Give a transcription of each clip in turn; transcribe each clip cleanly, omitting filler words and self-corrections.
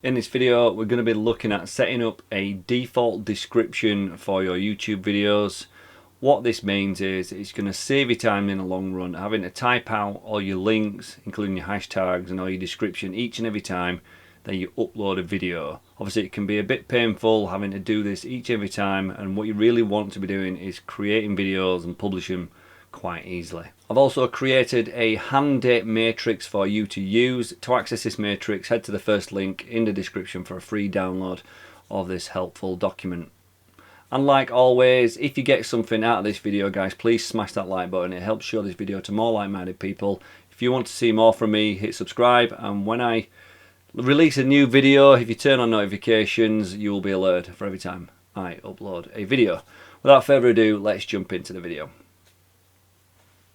In this video, we're going to be looking at setting up a default description for your YouTube videos. What this means is it's going to save you time in the long run, having to type out all your links, including your hashtags and all your description each and every time that you upload a video. Obviously, it can be a bit painful having to do this each and every time, and what you really want to be doing is creating videos and publish them quite easily. I've also created a hand date matrix for you to use. To access this matrix, head to the first link in the description for a free download of this helpful document. And like always, if you get something out of this video, guys, please smash that like button. It helps show this video to more like-minded people. If you want to see more from me, hit subscribe, and when I release a new video, if you turn on notifications, you will be alerted for every time I upload a video. Without further ado, let's jump into the video.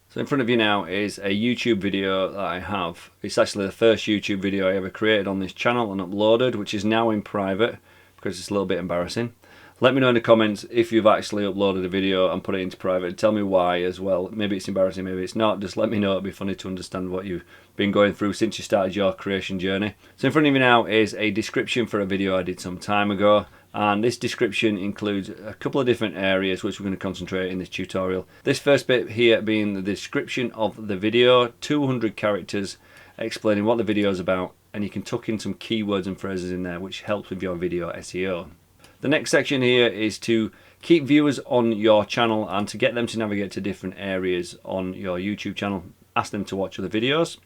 So in front of you now is a YouTube video that I have. It's actually the first YouTube video I ever created on this channel and uploaded, which is now in private because it's a little bit embarrassing. Let me know in the comments if you've actually uploaded a video and put it into private. Tell me why as well. Maybe it's embarrassing, maybe it's not. Just let me know. It'd be funny to understand what you've been going through since you started your creation journey. So in front of you now is a description for a video I did some time ago. And this description includes a couple of different areas which we're going to concentrate in this tutorial. This first bit here being the description of the video, 200 characters explaining what the video is about, and you can tuck in some keywords and phrases in there which helps with your video SEO. The next section here is to keep viewers on your channel and to get them to navigate to different areas on your YouTube channel. Ask them to watch other videos.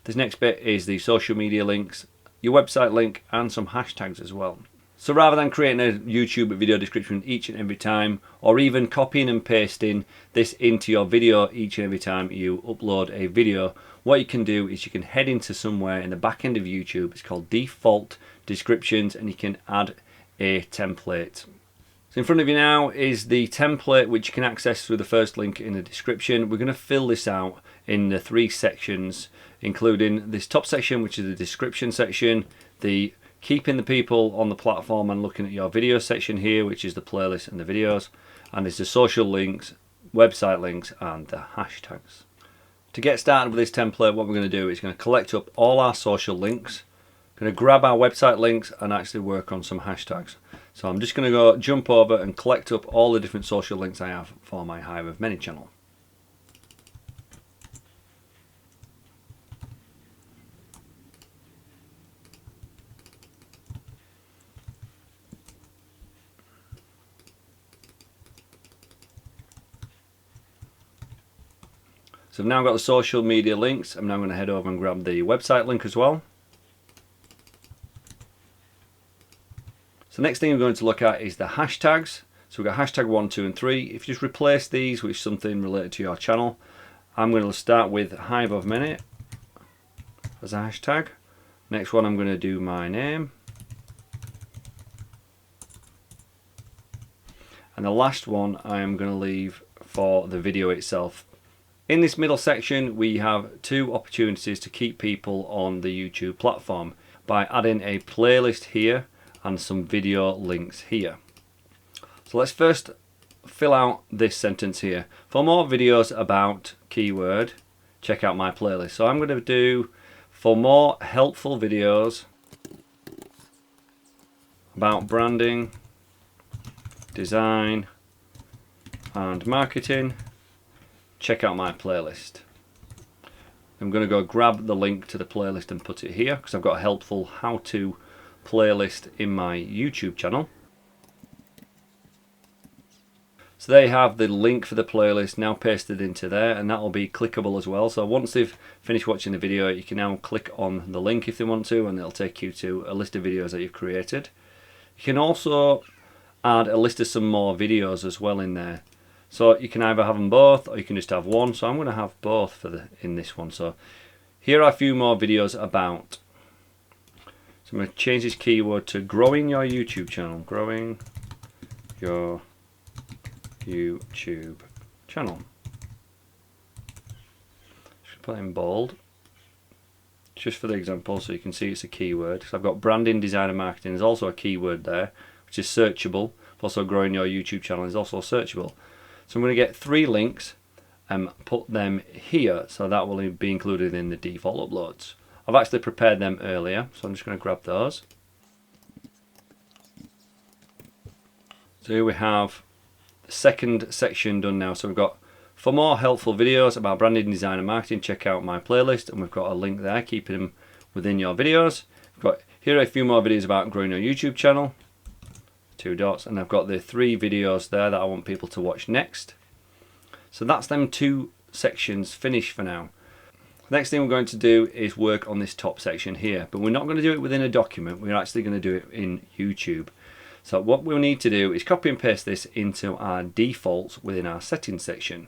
This next bit is the social media links, your website link, and some hashtags as well. So rather than creating a YouTube video description each and every time, or even copying and pasting this into your video each and every time you upload a video, what you can do is you can head into somewhere in the back end of YouTube. It's called default descriptions, and you can add a template. So in front of you now is the template which you can access through the first link in the description. We're going to fill this out in the 3 sections, including this top section, which is the description section, the keeping the people on the platform and looking at your video section here, which is the playlist and the videos, and there's the social links, website links, and the hashtags. To get started with this template, what we're going to do is going to collect up all our social links, going to grab our website links and actually work on some hashtags. So I'm just going to go jump over and collect up all the different social links I have for my Hive of Many channel. So I've now got the social media links. I'm now going to head over and grab the website link as well. So next thing we're going to look at is the hashtags. So we've got hashtag 1, 2 and 3. If you just replace these with something related to your channel, I'm going to start with Hive of Many as a hashtag. Next one I'm going to do my name. And the last one I am going to leave for the video itself. In this middle section, we have 2 opportunities to keep people on the YouTube platform by adding a playlist here and some video links here. So let's first fill out this sentence here. For more videos about keyword, check out my playlist. So I'm going to do, for more helpful videos about branding, design, and marketing, check out my playlist. I'm going to go grab the link to the playlist and put it here because I've got a helpful how-to playlist in my YouTube channel. So they have the link for the playlist now pasted into there, and that will be clickable as well. So once they've finished watching the video, you can now click on the link if they want to, and it'll take you to a list of videos that you've created. You can also add a list of some more videos as well in there. So you can either have them both or you can just have one. So I'm going to have both in this one. So here are a few more videos about. So I'm going to change this keyword to growing your YouTube channel. Growing your YouTube channel. Just put it in bold. Just for the example so you can see it's a keyword. So I've got branding, design and marketing. There's also a keyword there which is searchable. Also growing your YouTube channel is also searchable. So I'm going to get 3 links and put them here, so that will be included in the default uploads. I've actually prepared them earlier, so I'm just going to grab those. So here we have the second section done now. So we've got, for more helpful videos about branding, design and marketing, check out my playlist, and we've got a link there, keeping them within your videos. We've got here are a few more videos about growing your YouTube channel, 2 dots, and I've got the 3 videos there that I want people to watch next. So that's them 2 sections finished for now. Next thing we're going to do is work on this top section here, but we're not going to do it within a document, we're actually going to do it in YouTube. So what we'll need to do is copy and paste this into our defaults within our settings section.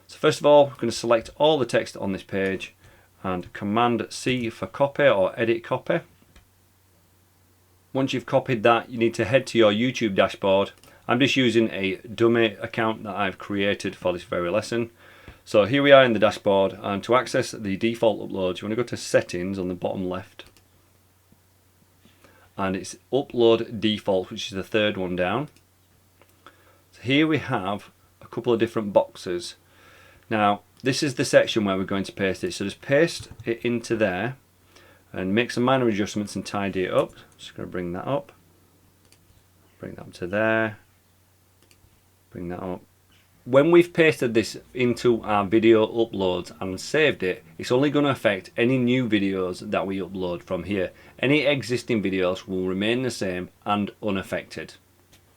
So first of all, we're going to select all the text on this page and Command C for copy or edit copy. Once you've copied that, you need to head to your YouTube dashboard. I'm just using a dummy account that I've created for this very lesson. So here we are in the dashboard, and to access the default uploads, you want to go to settings on the bottom left. And it's upload default, which is the 3rd one down. So here we have a couple of different boxes. Now this is the section where we're going to paste it, so just paste it into there and make some minor adjustments and tidy it up. Just going to bring that up, bring that up to there, bring that up. When we've pasted this into our video uploads and saved it, it's only going to affect any new videos that we upload from here. Any existing videos will remain the same and unaffected.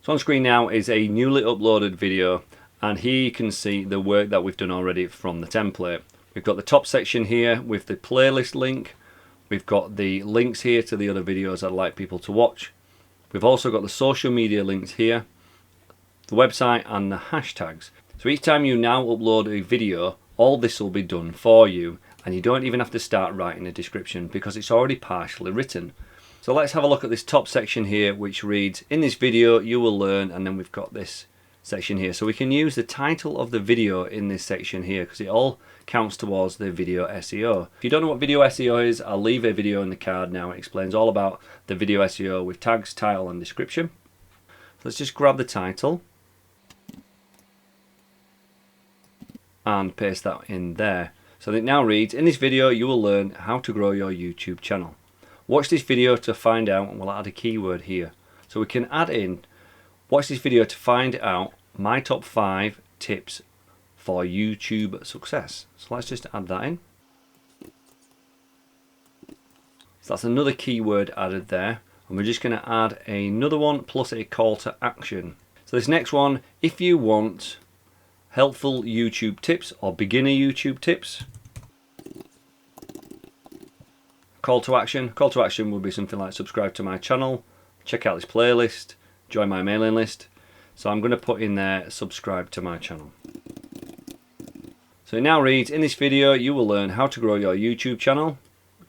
So on screen now is a newly uploaded video, and here you can see the work that we've done already from the template. We've got the top section here with the playlist link. We've got the links here to the other videos I'd like people to watch. We've also got the social media links here, the website and the hashtags. So each time you now upload a video, all this will be done for you, and you don't even have to start writing a description because it's already partially written. So let's have a look at this top section here, which reads, in this video you will learn, and then we've got this section here. So we can use the title of the video in this section here because it all counts towards the video SEO. If you don't know what video SEO is, I'll leave a video in the card now. It explains all about the video SEO with tags, title and description. So let's just grab the title and paste that in there. So it now reads, in this video you will learn how to grow your YouTube channel. Watch this video to find out, and we'll add a keyword here. So we can add in, watch this video to find out my top 5 tips for YouTube success. So let's just add that in. So that's another keyword added there, and we're just going to add another one plus a call to action. So this next one, if you want helpful YouTube tips or beginner YouTube tips. Call to action. Call to action would be something like subscribe to my channel, check out this playlist, join my mailing list. So I'm going to put in there subscribe to my channel. So it now reads, in this video you will learn how to grow your YouTube channel.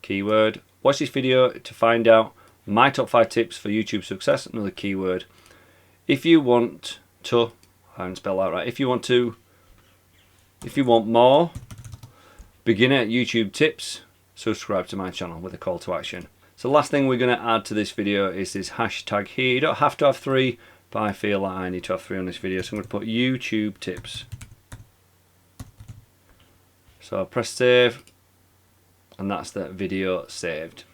Keyword. Watch this video to find out my top 5 tips for YouTube success. Another keyword. If you want to, I haven't spelled that right. If you want more beginner YouTube tips, subscribe to my channel with a call to action. So the last thing we're going to add to this video is this hashtag here. You don't have to have 3, but I feel like I need to have 3 on this video. So I'm going to put YouTube tips. So I'll press save, and that's the video saved.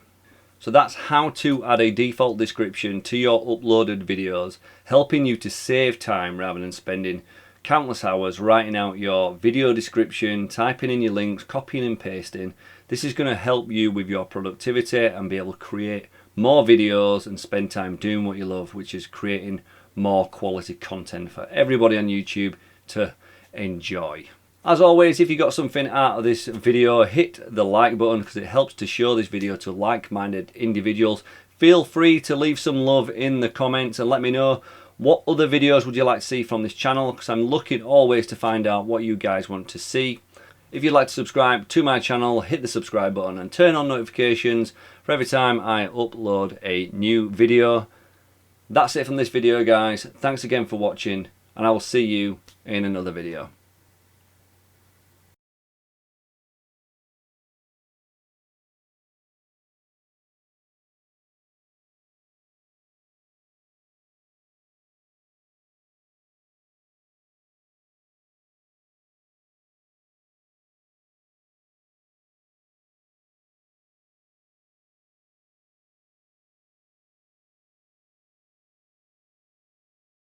So that's how to add a default description to your uploaded videos, helping you to save time rather than spending countless hours writing out your video description, typing in your links, copying and pasting. This is going to help you with your productivity and be able to create more videos and spend time doing what you love, which is creating more quality content for everybody on YouTube to enjoy. As always, if you got something out of this video, hit the like button because it helps to show this video to like-minded individuals. Feel free to leave some love in the comments and let me know what other videos would you like to see from this channel, because I'm looking always to find out what you guys want to see. If you'd like to subscribe to my channel, hit the subscribe button and turn on notifications for every time I upload a new video. That's it from this video, guys. Thanks again for watching, and I will see you in another video.